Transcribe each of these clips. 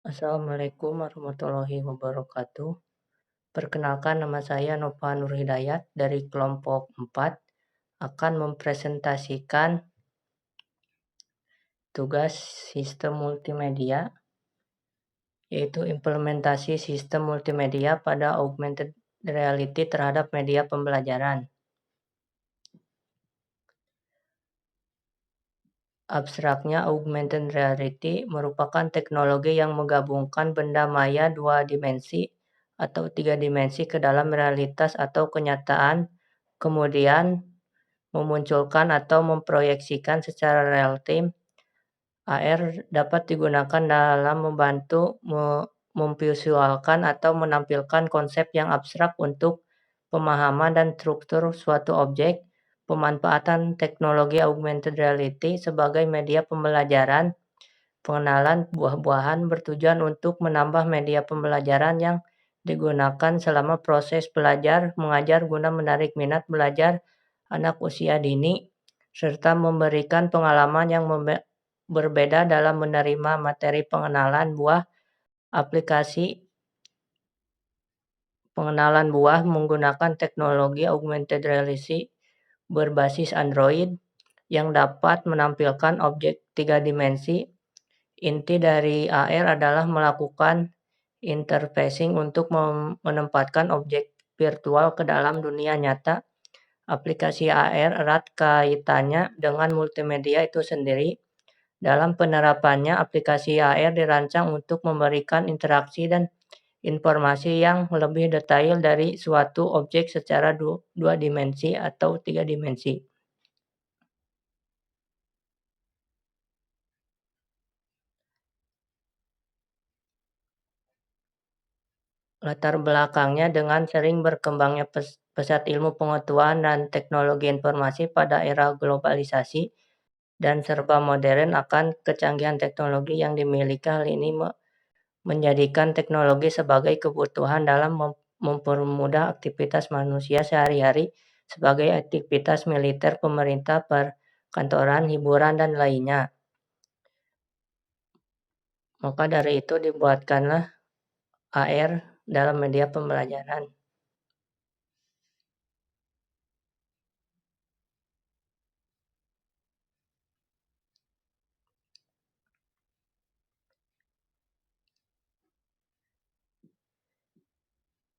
Assalamualaikum warahmatullahi wabarakatuh. Perkenalkan, nama saya Nova Nurhidayat dari kelompok 4 akan mempresentasikan tugas sistem multimedia, yaitu implementasi sistem multimedia pada augmented reality terhadap media pembelajaran. Abstraknya, augmented reality merupakan teknologi yang menggabungkan benda maya 2 dimensi atau 3 dimensi ke dalam realitas atau kenyataan, kemudian memunculkan atau memproyeksikan secara real-time. AR dapat digunakan dalam membantu memvisualkan atau menampilkan konsep yang abstrak untuk pemahaman dan struktur suatu objek. Pemanfaatan teknologi augmented reality sebagai media pembelajaran. Pengenalan buah-buahan bertujuan untuk menambah media pembelajaran yang digunakan selama proses belajar mengajar guna menarik minat belajar anak usia dini, serta memberikan pengalaman yang berbeda dalam menerima materi. Pengenalan buah menggunakan teknologi augmented reality berbasis Android yang dapat menampilkan objek 3 dimensi. Inti dari AR adalah melakukan interfacing untuk menempatkan objek virtual ke dalam dunia nyata. Aplikasi AR erat kaitannya dengan multimedia itu sendiri. Dalam penerapannya, aplikasi AR dirancang untuk memberikan interaksi dan informasi yang lebih detail dari suatu objek secara dua dimensi atau 3 dimensi. Latar belakangnya, dengan sering berkembangnya pesat ilmu pengetahuan dan teknologi informasi pada era globalisasi dan serba modern, akan kecanggihan teknologi yang dimiliki. Hal ini menjadikan teknologi sebagai kebutuhan dalam mempermudah aktivitas manusia sehari-hari sebagai aktivitas militer, pemerintah, perkantoran, hiburan, dan lainnya. Maka dari itu dibuatkanlah AR dalam media pembelajaran.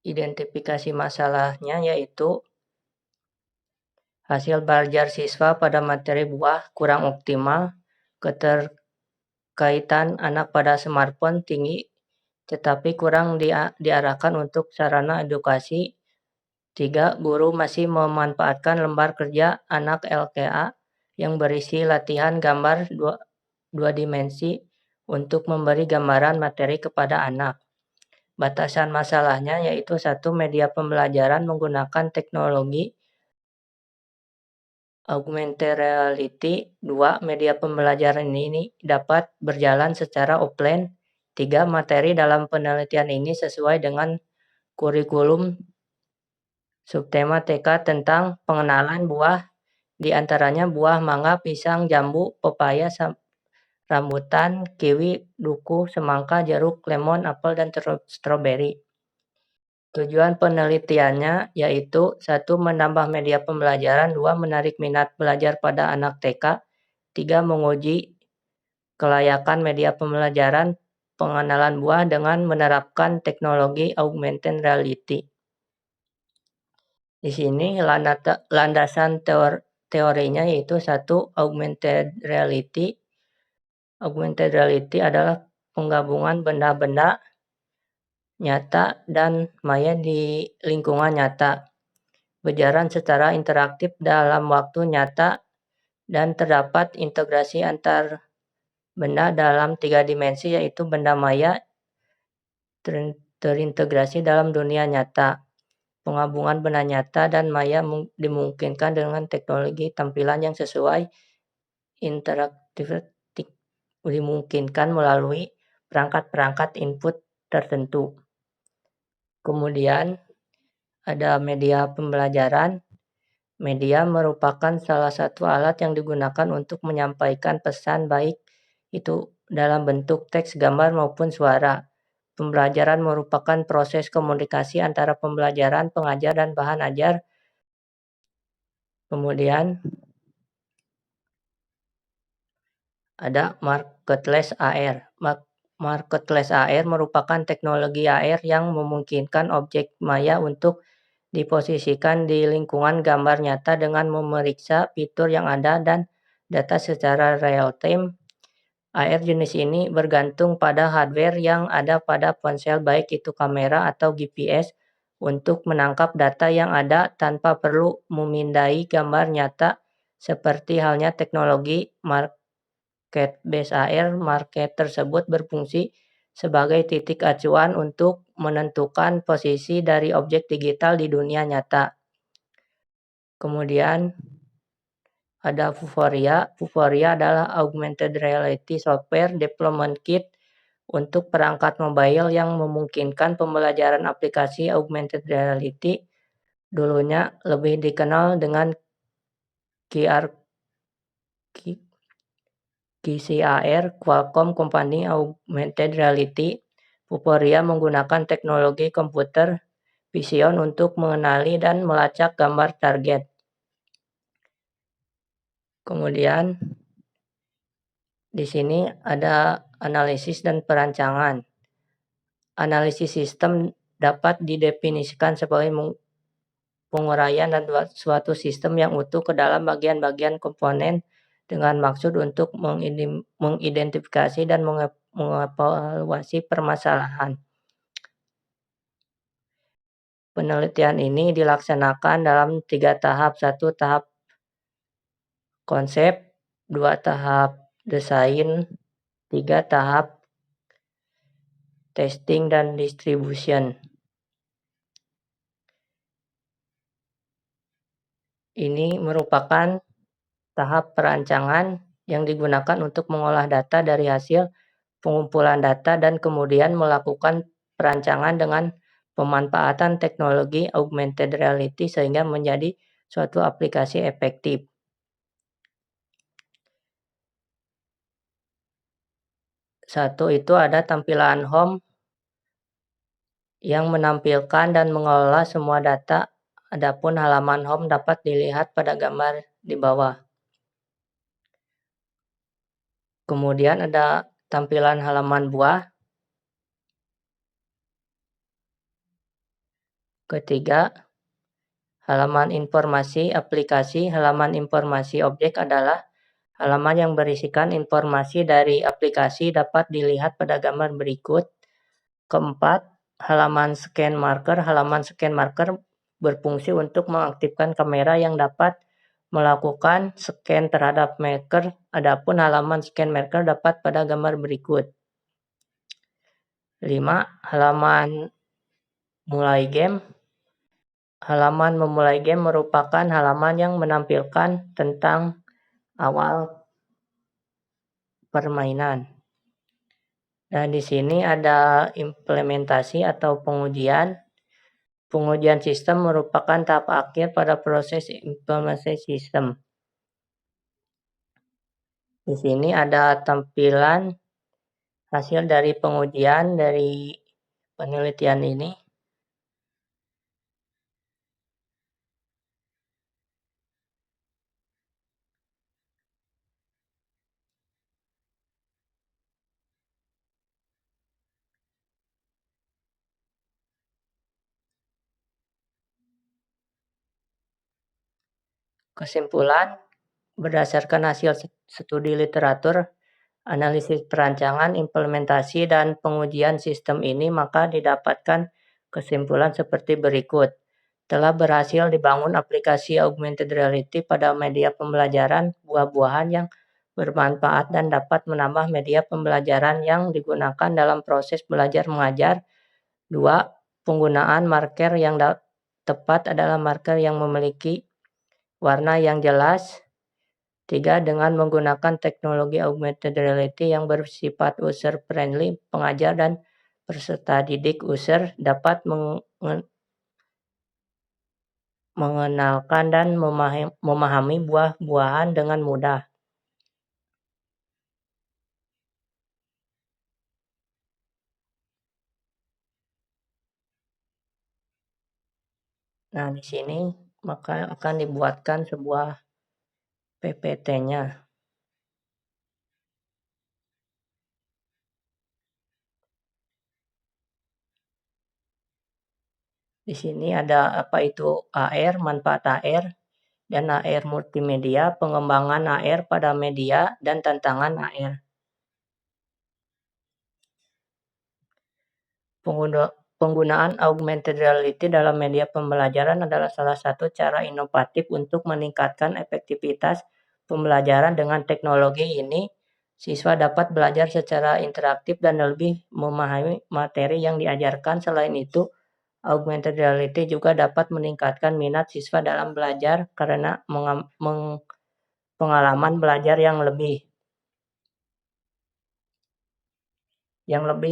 Identifikasi masalahnya yaitu hasil belajar siswa pada materi buah kurang optimal, keterkaitan anak pada smartphone tinggi tetapi kurang diarahkan untuk sarana edukasi. 3. Guru masih memanfaatkan lembar kerja anak LKA yang berisi latihan gambar 2 dimensi untuk memberi gambaran materi kepada anak. Batasan masalahnya yaitu 1. Media pembelajaran menggunakan teknologi augmented reality. 2. Media pembelajaran ini dapat berjalan secara offline. 3. Materi dalam penelitian ini sesuai dengan kurikulum subtema TK tentang pengenalan buah, di antaranya buah mangga, pisang, jambu, pepaya, rambutan, kiwi, duku, semangka, jeruk, lemon, apel, dan stroberi. Tujuan penelitiannya yaitu 1. Menambah media pembelajaran. 2. Menarik minat belajar pada anak TK. 3. Menguji kelayakan media pembelajaran pengenalan buah dengan menerapkan teknologi augmented reality. Di sini landasan teorinya yaitu 1. Augmented reality. Augmented reality adalah penggabungan benda-benda nyata dan maya di lingkungan nyata, berjalan secara interaktif dalam waktu nyata, dan terdapat integrasi antar benda dalam 3 dimensi yaitu benda maya terintegrasi dalam dunia nyata. Penggabungan benda nyata dan maya dimungkinkan dengan teknologi tampilan yang sesuai interaktif, dimungkinkan melalui perangkat-perangkat input tertentu. Kemudian ada media pembelajaran. Media merupakan salah satu alat yang digunakan untuk menyampaikan pesan, baik itu dalam bentuk teks, gambar, maupun suara. Pembelajaran merupakan proses komunikasi antara pembelajaran, pengajar, dan bahan ajar. Kemudian ada marketplace AR. Marketplace AR merupakan teknologi AR yang memungkinkan objek maya untuk diposisikan di lingkungan gambar nyata dengan memeriksa fitur yang ada dan data secara real-time. AR jenis ini bergantung pada hardware yang ada pada ponsel, baik itu kamera atau GPS, untuk menangkap data yang ada tanpa perlu memindai gambar nyata. Seperti halnya teknologi market-based AR, market tersebut berfungsi sebagai titik acuan untuk menentukan posisi dari objek digital di dunia nyata. Kemudian ada Vuforia. Vuforia adalah augmented reality software development kit untuk perangkat mobile yang memungkinkan pembelajaran aplikasi augmented reality. Dulunya lebih dikenal dengan QR KCAR, Qualcomm Company Augmented Reality. Vuforia menggunakan teknologi komputer vision untuk mengenali dan melacak gambar target. Kemudian di sini ada analisis dan perancangan. Analisis sistem dapat didefinisikan sebagai penguraian dan suatu sistem yang utuh ke dalam bagian-bagian komponen dengan maksud untuk mengidentifikasi dan mengevaluasi permasalahan. Penelitian ini dilaksanakan dalam 3 tahap. 1 tahap konsep, 2 tahap desain, 3 tahap testing dan distribution. Ini merupakan tahap perancangan yang digunakan untuk mengolah data dari hasil pengumpulan data dan kemudian melakukan perancangan dengan pemanfaatan teknologi augmented reality sehingga menjadi suatu aplikasi efektif. Satu itu ada tampilan home yang menampilkan dan mengelola semua data. Adapun halaman home dapat dilihat pada gambar di bawah. Kemudian ada tampilan halaman buah. Ketiga, halaman informasi aplikasi. Halaman informasi objek adalah halaman yang berisikan informasi dari aplikasi dapat dilihat pada gambar berikut. Keempat, halaman scan marker. Halaman scan marker berfungsi untuk mengaktifkan kamera yang dapat melakukan scan terhadap marker. Adapun halaman scan marker dapat pada gambar berikut. 5. Halaman mulai game. Halaman memulai game merupakan halaman yang menampilkan tentang awal permainan. Dan di sini ada implementasi atau pengujian. Pengujian sistem merupakan tahap akhir pada proses implementasi sistem. Di sini ada tampilan hasil dari pengujian dari penelitian ini. Kesimpulan, berdasarkan hasil studi literatur, analisis perancangan, implementasi, dan pengujian sistem ini, maka didapatkan kesimpulan seperti berikut. Telah berhasil dibangun aplikasi augmented reality pada media pembelajaran buah-buahan yang bermanfaat dan dapat menambah media pembelajaran yang digunakan dalam proses belajar mengajar. 2. Penggunaan marker yang tepat adalah marker yang memiliki warna yang jelas. 3. Dengan menggunakan teknologi augmented reality yang bersifat user-friendly, pengajar dan peserta didik user dapat mengenalkan dan memahami buah-buahan dengan mudah. Nah, di sini maka akan dibuatkan sebuah PPT-nya. Di sini ada apa itu AR, manfaat AR, dan AR multimedia, pengembangan AR pada media, dan tantangan AR. Penggunaan augmented reality dalam media pembelajaran adalah salah satu cara inovatif untuk meningkatkan efektivitas pembelajaran. Dengan teknologi ini, siswa dapat belajar secara interaktif dan lebih memahami materi yang diajarkan. Selain itu, augmented reality juga dapat meningkatkan minat siswa dalam belajar karena pengalaman belajar yang lebih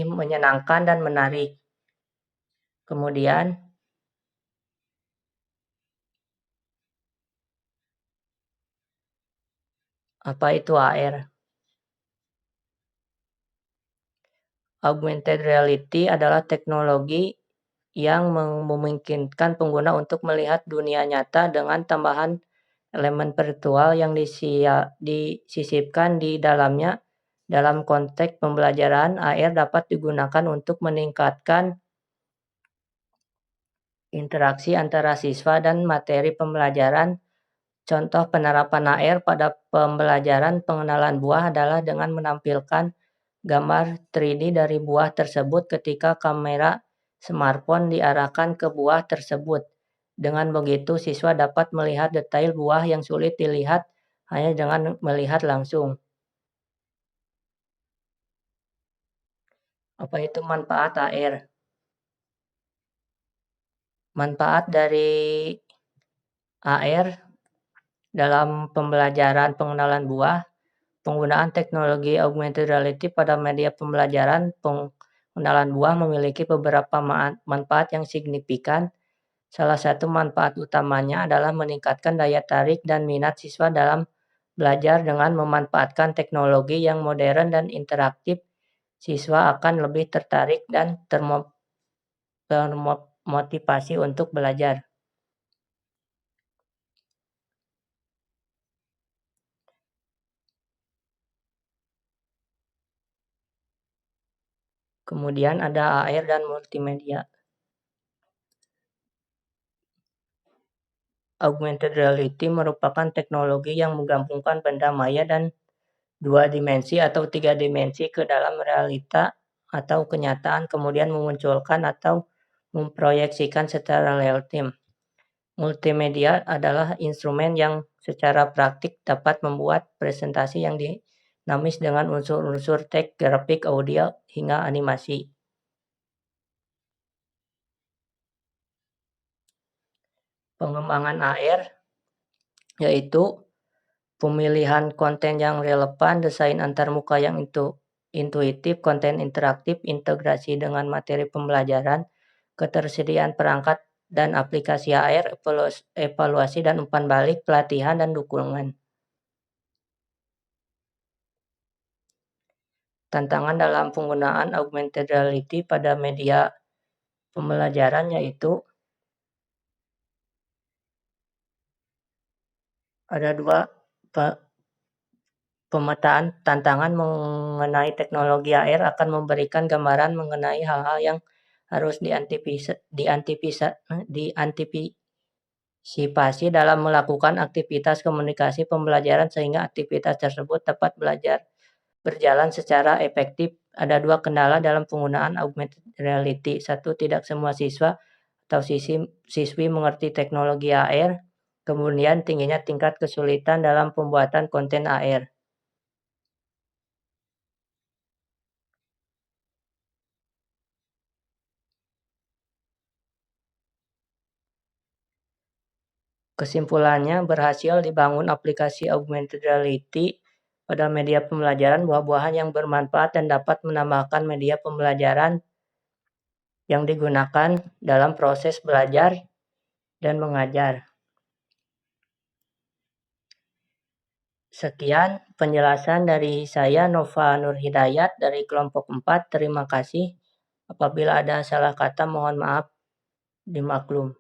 menyenangkan dan menarik. Kemudian, apa itu AR? Augmented reality adalah teknologi yang memungkinkan pengguna untuk melihat dunia nyata dengan tambahan elemen virtual yang disisipkan di dalamnya. Dalam konteks pembelajaran, AR dapat digunakan untuk meningkatkan interaksi antara siswa dan materi pembelajaran. Contoh penerapan AR pada pembelajaran pengenalan buah adalah dengan menampilkan gambar 3D dari buah tersebut ketika kamera smartphone diarahkan ke buah tersebut. Dengan begitu, siswa dapat melihat detail buah yang sulit dilihat hanya dengan melihat langsung. Apa itu manfaat AR? Manfaat dari AR dalam pembelajaran pengenalan buah. Penggunaan teknologi augmented reality pada media pembelajaran pengenalan buah memiliki beberapa manfaat yang signifikan. Salah satu manfaat utamanya adalah meningkatkan daya tarik dan minat siswa dalam belajar. Dengan memanfaatkan teknologi yang modern dan interaktif, siswa akan lebih tertarik dan termotivasi untuk belajar. Kemudian ada AR dan multimedia. Augmented reality merupakan teknologi yang menggabungkan benda maya dan 2 dimensi atau 3 dimensi ke dalam realita atau kenyataan, kemudian memunculkan atau memproyeksikan secara real time. Multimedia adalah instrumen yang secara praktik dapat membuat presentasi yang dinamis dengan unsur-unsur teks, grafik, audio, hingga animasi. Pengembangan AR yaitu pemilihan konten yang relevan, desain antarmuka yang intuitif, konten interaktif, integrasi dengan materi pembelajaran, ketersediaan perangkat dan aplikasi AR, evaluasi dan umpan balik, pelatihan, dan dukungan. Tantangan dalam penggunaan augmented reality pada media pembelajaran yaitu ada 2, pemetaan tantangan mengenai teknologi AR akan memberikan gambaran mengenai hal-hal yang harus diantisipasi dalam melakukan aktivitas komunikasi pembelajaran sehingga aktivitas tersebut dapat berjalan secara efektif. Ada 2 kendala dalam penggunaan augmented reality. 1. Tidak semua siswa atau siswi mengerti teknologi AR. Kemudian tingginya tingkat kesulitan dalam pembuatan konten AR. Kesimpulannya, berhasil dibangun aplikasi augmented reality pada media pembelajaran buah-buahan yang bermanfaat dan dapat menambahkan media pembelajaran yang digunakan dalam proses belajar dan mengajar. Sekian penjelasan dari saya, Nova Nurhidayat dari kelompok 4. Terima kasih. Apabila ada salah kata, mohon maaf dimaklum.